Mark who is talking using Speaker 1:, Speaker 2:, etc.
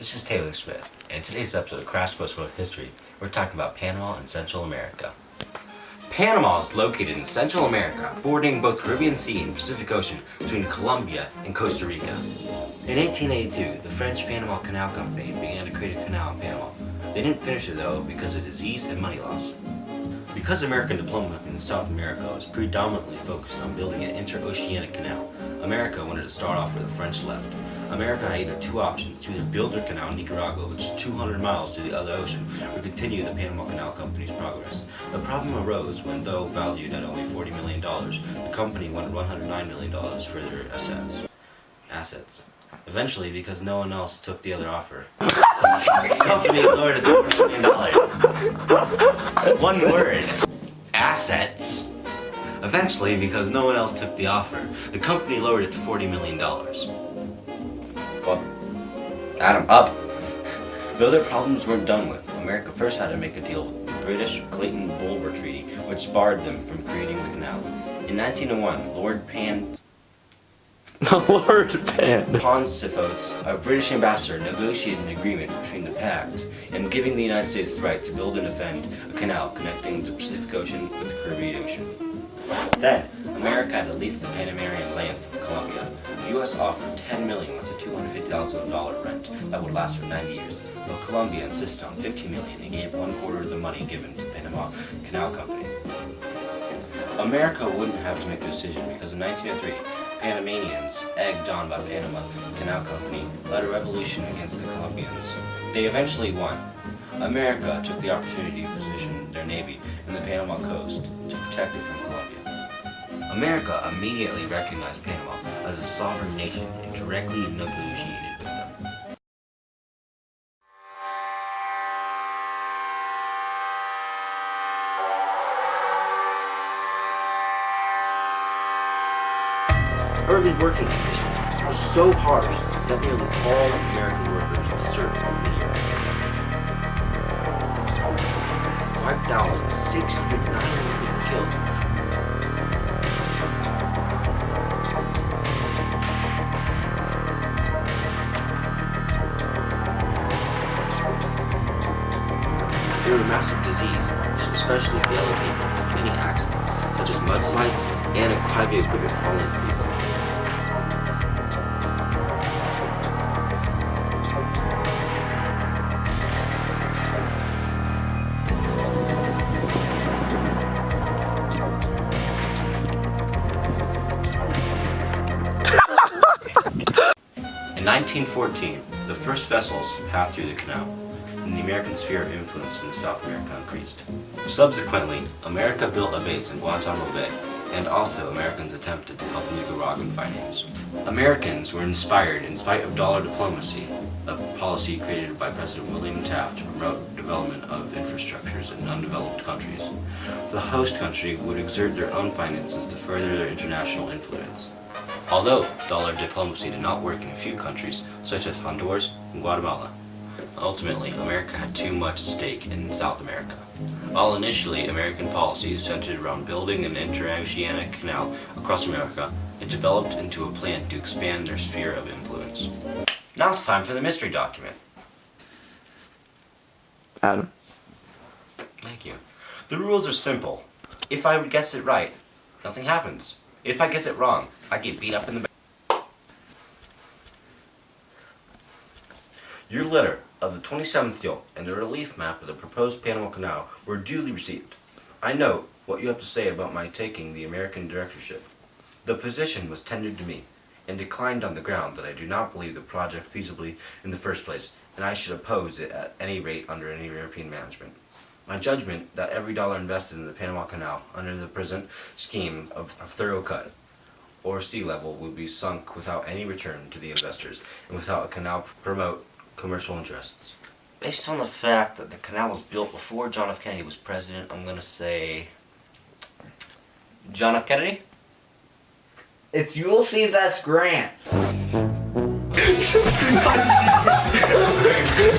Speaker 1: This is Taylor Smith, and in today's episode of Crash Course World History, we're talking about Panama and Central America. Panama is located in Central America, bordering both Caribbean Sea and Pacific Ocean between Colombia and Costa Rica. In 1882, the French Panama Canal Company began to create a canal in Panama. They didn't finish it though because of disease and money loss. Because American diplomat in South America was predominantly focused on building an interoceanic canal, America wanted to start off where the French left. America had either two options: to either build their canal in Nicaragua, which is 200 miles to the other ocean, or continue the Panama Canal Company's progress. The problem arose when, though valued at only $40 million, the company wanted $109 million for their assets. Eventually, because no one else took the other offer, the company lowered it to $40 million. One word. Assets. Eventually, because no one else took the offer, the company lowered it to $40 million. Well, add 'em up. Though their problems weren't done with, America first had to make a deal with the British Clayton-Bulwer Treaty, which barred them from creating the canal. In 1901, Lord Pauncefote, a British ambassador, negotiated an agreement between the pact and giving the United States the right to build and defend a canal connecting the Pacific Ocean with the Caribbean Ocean. Then, America had to lease the Panamanian land from Colombia. The U.S. offered $10 million with a $250,000 rent that would last for 90 years, while Colombia insisted on $15 million and gave 1/4 of the money given to Panama Canal Company. America wouldn't have to make a decision because in 1903, Panamanians, egged on by Panama Canal Company, led a revolution against the Colombians. They eventually won. America took the opportunity to position their navy in the Panama coast to protect it from Colombia. America immediately recognized Panama as a sovereign nation and directly negotiated with them. Early working conditions were so harsh that nearly all American workers deserted the year. 5,609 workers were killed. There were massive disease, especially the yellow fever, and many accidents, such as mudslides and heavy equipment falling on people. In 1914, the first vessels passed through the canal, and the American sphere of influence in South America increased. Subsequently, America built a base in Guantanamo Bay, and also Americans attempted to help Nicaraguan finance. Americans were inspired in spite of dollar diplomacy, a policy created by President William Taft to promote development of infrastructures in undeveloped countries. The host country would exert their own finances to further their international influence. Although dollar diplomacy did not work in a few countries, such as Honduras and Guatemala, ultimately America had too much at stake in South America. While initially American policy centered around building an interoceanic canal across America, it developed into a plan to expand their sphere of influence. Now it's time for the mystery document.
Speaker 2: Adam.
Speaker 1: Thank you. The rules are simple. If I would guess it right, nothing happens. If I guess it wrong, I get beat up in the back. Your letter of the 27th Yule and the relief map of the proposed Panama Canal were duly received. I note what you have to say about my taking the American directorship. The position was tendered to me, and declined on the ground that I do not believe the project feasibly in the first place, and I should oppose it at any rate under any European management. My judgment that every dollar invested in the Panama Canal under the present scheme of thorough cut or sea level will be sunk without any return to the investors and without a canal promote commercial interests. Based on the fact that the canal was built before John F. Kennedy was president, I'm gonna say John F. Kennedy?
Speaker 3: It's Ulysses S. Grant.